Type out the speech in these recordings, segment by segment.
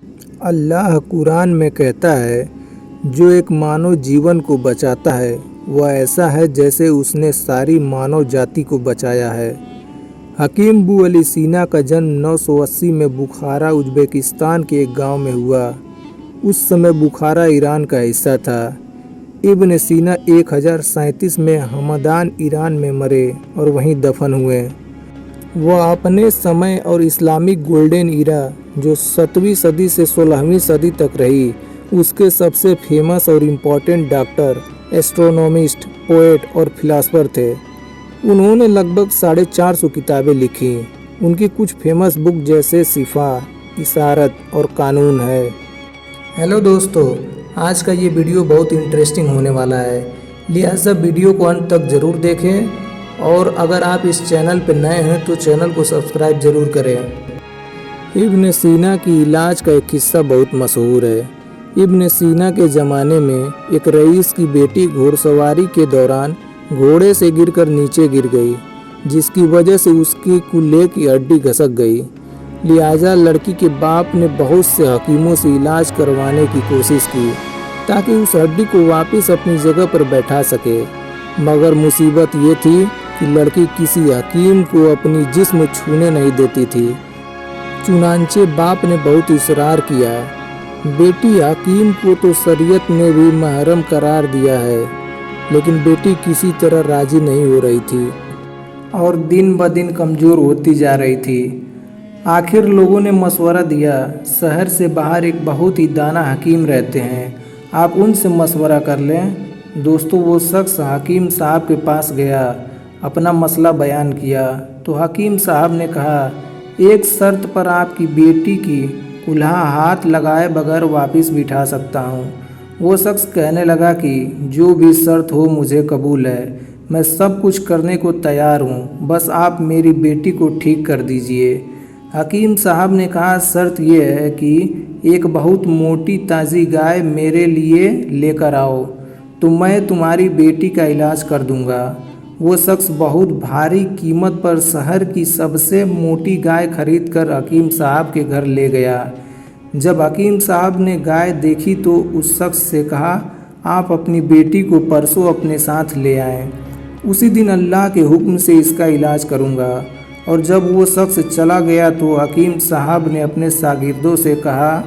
अल्लाह कुरान में कहता है, जो एक मानव जीवन को बचाता है वह ऐसा है जैसे उसने सारी मानव जाति को बचाया है। हकीम बू अली सीना का जन्म 980 में बुखारा उज़्बेकिस्तान के एक गांव में हुआ। उस समय बुखारा ईरान का हिस्सा था। इब्न सीना 1037 में हमदान ईरान में मरे और वहीं दफन हुए। वह अपने समय और इस्लामिक गोल्डन ईरा जो 7वीं सदी से 16वीं सदी तक रही, उसके सबसे फेमस और इम्पोर्टेंट डॉक्टर, एस्ट्रोनॉमिस्ट, पोएट और फिलासफर थे। उन्होंने लगभग 450 किताबें लिखी। उनकी कुछ फेमस बुक जैसे शिफा, इशारत और कानून है। हेलो दोस्तों, आज का ये वीडियो बहुत इंटरेस्टिंग होने वाला है, लिहाजा वीडियो को अंत तक ज़रूर देखें। और अगर आप इस चैनल पर नए हैं तो चैनल को सब्सक्राइब ज़रूर करें। इब्न सीना की इलाज का एक किस्सा बहुत मशहूर है। इब्न सीना के ज़माने में एक रईस की बेटी घोड़सवारी के दौरान घोड़े से गिरकर नीचे गिर गई, जिसकी वजह से उसकी कूल्हे की हड्डी घसक गई। लिहाजा लड़की के बाप ने बहुत से हकीमों से इलाज करवाने की कोशिश की ताकि उस हड्डी को वापस अपनी जगह पर बैठा सके, मगर मुसीबत ये थी कि लड़की किसी हकीम को अपनी जिस्म छूने नहीं देती थी। चुनांचे बाप ने बहुत इसरार किया। बेटी हकीम को तो शरीयत ने भी महरम करार दिया है, लेकिन बेटी किसी तरह राजी नहीं हो रही थी और दिन ब दिन कमज़ोर होती जा रही थी। आखिर लोगों ने मशवरा दिया, शहर से बाहर एक बहुत ही दाना हकीम रहते हैं, आप उनसे मशवरा कर लें। दोस्तों, वो शख्स हकीम साहब के पास गया, अपना मसला बयान किया तो हकीम साहब ने कहा, एक शर्त पर आपकी बेटी की कुल्हा हाथ लगाए बगैर वापस बिठा सकता हूँ। वो शख्स कहने लगा कि जो भी शर्त हो मुझे कबूल है, मैं सब कुछ करने को तैयार हूँ, बस आप मेरी बेटी को ठीक कर दीजिए। हकीम साहब ने कहा, शर्त यह है कि एक बहुत मोटी ताज़ी गाय मेरे लिए लेकर आओ तो मैं तुम्हारी बेटी का इलाज कर दूंगा। वो शख्स बहुत भारी कीमत पर शहर की सबसे मोटी गाय खरीद कर हकीम साहब के घर ले गया। जब हकीम साहब ने गाय देखी तो उस शख्स से कहा, आप अपनी बेटी को परसों अपने साथ ले आएं, उसी दिन अल्लाह के हुक्म से इसका इलाज करूंगा। और जब वो शख्स चला गया तो हकीम साहब ने अपने शागिर्दों से कहा,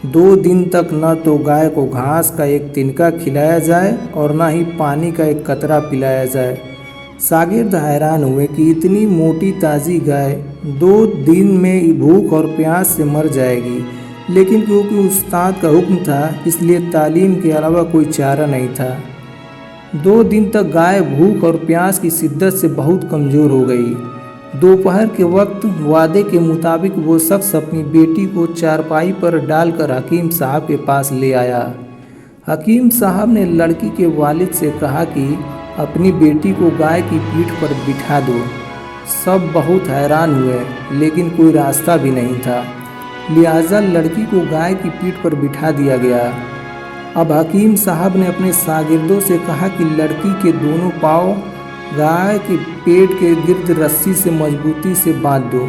2 दिन तक न तो गाय को घास का एक तिनका खिलाया जाए और न ही पानी का एक कतरा पिलाया जाए। शागिर्द हैरान हुए कि इतनी मोटी ताज़ी गाय 2 दिन में भूख और प्यास से मर जाएगी, लेकिन क्योंकि उस्ताद का हुक्म था इसलिए तालीम के अलावा कोई चारा नहीं था। 2 दिन तक गाय भूख और प्यास की शिद्दत से बहुत कमज़ोर हो गई। दोपहर के वक्त वादे के मुताबिक वो शख्स अपनी बेटी को चारपाई पर डालकर हकीम साहब के पास ले आया। हकीम साहब ने लड़की के वालिद से कहा कि अपनी बेटी को गाय की पीठ पर बिठा दो। सब बहुत हैरान हुए, लेकिन कोई रास्ता भी नहीं था, लिहाजा लड़की को गाय की पीठ पर बिठा दिया गया। अब हकीम साहब ने अपने शागिर्दों से कहा कि लड़की के दोनों पाँव गाय के पेट के गिर्द रस्सी से मजबूती से बांध दो।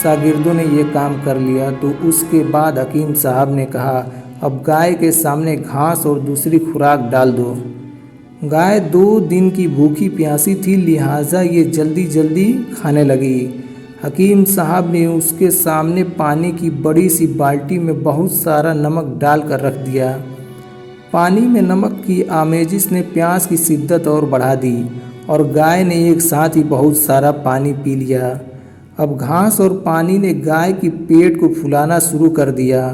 शागिर्दों ने ये काम कर लिया तो उसके बाद हकीम साहब ने कहा, अब गाय के सामने घास और दूसरी खुराक डाल दो। गाय 2 दिन की भूखी प्यासी थी, लिहाजा ये जल्दी जल्दी खाने लगी। हकीम साहब ने उसके सामने पानी की बड़ी सी बाल्टी में बहुत सारा नमक डालकर रख दिया। पानी में नमक की आमेजिश ने प्यास की शिद्दत और बढ़ा दी और गाय ने एक साथ ही बहुत सारा पानी पी लिया। अब घास और पानी ने गाय की पेट को फुलाना शुरू कर दिया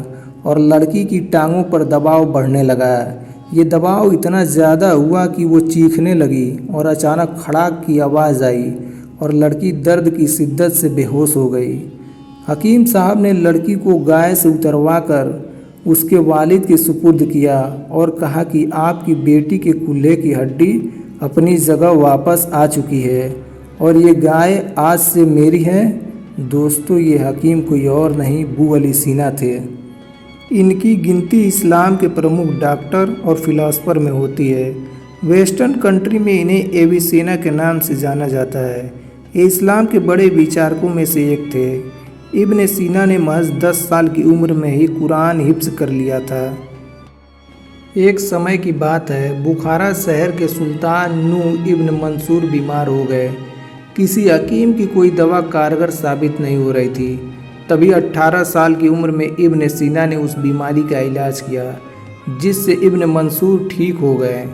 और लड़की की टांगों पर दबाव बढ़ने लगा। ये दबाव इतना ज़्यादा हुआ कि वो चीखने लगी और अचानक खड़ाक की आवाज़ आई और लड़की दर्द की शिद्दत से बेहोश हो गई। हकीम साहब ने लड़की को गाय से उतरवाकर उसके वालिद के सुपुर्द किया और कहा कि आपकी बेटी के कूल्हे की हड्डी अपनी जगह वापस आ चुकी है और ये गाय आज से मेरी है। दोस्तों, ये हकीम कोई और नहीं, बू अली सीना थे। इनकी गिनती इस्लाम के प्रमुख डॉक्टर और फिलासफर में होती है। वेस्टर्न कंट्री में इन्हें एविसेना के नाम से जाना जाता है। ये इस्लाम के बड़े विचारकों में से एक थे। इब्न सीना ने महज 10 साल की उम्र में ही कुरान हिफ्ज़ कर लिया था। एक समय की बात है, बुखारा शहर के सुल्तान नूह इब्न मंसूर बीमार हो गए। किसी हकीम की कोई दवा कारगर साबित नहीं हो रही थी। तभी 18 साल की उम्र में इब्न सीना ने उस बीमारी का इलाज किया, जिससे इब्न मंसूर ठीक हो गए,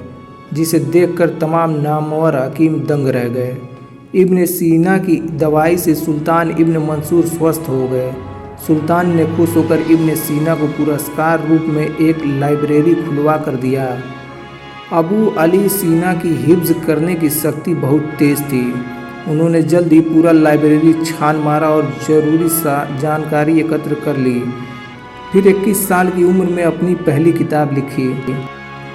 जिसे देखकर तमाम नामवर हकीम दंग रह गए। इब्न सीना की दवाई से सुल्तान इब्न मंसूर स्वस्थ हो गए। सुल्तान ने खुश होकर इब्न सीना को पुरस्कार रूप में एक लाइब्रेरी खुलवा कर दिया। अबू अली सीना की हिफ्ज़ करने की शक्ति बहुत तेज़ थी। उन्होंने जल्द ही पूरा लाइब्रेरी छान मारा और ज़रूरी जानकारी एकत्र कर ली। फिर 21 साल की उम्र में अपनी पहली किताब लिखी।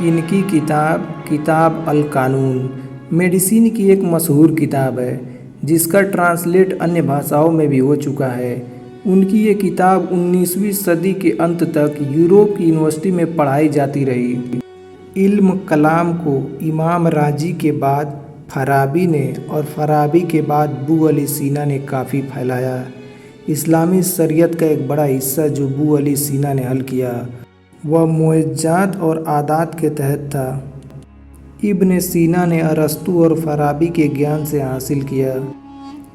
इनकी किताब अल कानून मेडिसिन की एक मशहूर किताब है, जिसका ट्रांसलेट अन्य भाषाओं में भी हो चुका है। उनकी ये किताब 19वीं सदी के अंत तक यूरोप की यूनिवर्सिटी में पढ़ाई जाती रही। इल्म कलाम को इमाम राजी के बाद फराबी ने और फराबी के बाद बू अली सीना ने काफ़ी फैलाया। इस्लामी शरीयत का एक बड़ा हिस्सा जो बू अली सीना ने हल किया, वह मुअज्जत और आदात के तहत था। इब्न सीना ने अरस्तू और फराबी के ज्ञान से हासिल किया।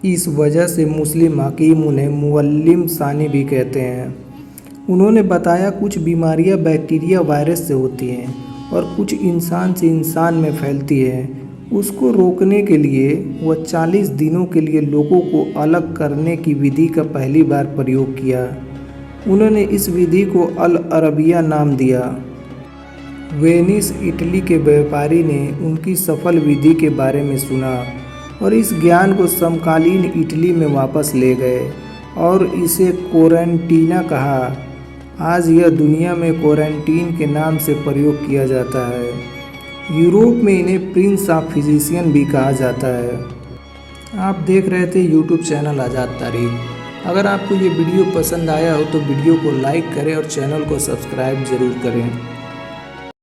इस वजह से मुस्लिम हकीम उन्हें मुअल्लिम सानी भी कहते हैं। उन्होंने बताया कुछ बीमारियां बैक्टीरिया वायरस से होती हैं और कुछ इंसान से इंसान में फैलती है। उसको रोकने के लिए वह 40 दिनों के लिए लोगों को अलग करने की विधि का पहली बार प्रयोग किया। उन्होंने इस विधि को अल अरबिया नाम दिया। वेनिस इटली के व्यापारी ने उनकी सफल विधि के बारे में सुना और इस ज्ञान को समकालीन इटली में वापस ले गए और इसे क्वारंटीना कहा। आज यह दुनिया में क्वारंटीन के नाम से प्रयोग किया जाता है। यूरोप में इन्हें प्रिंस ऑफ फिजिशियन भी कहा जाता है। आप देख रहे थे यूट्यूब चैनल आज़ाद तारीख। अगर आपको ये वीडियो पसंद आया हो तो वीडियो को लाइक करें और चैनल को सब्सक्राइब ज़रूर करें।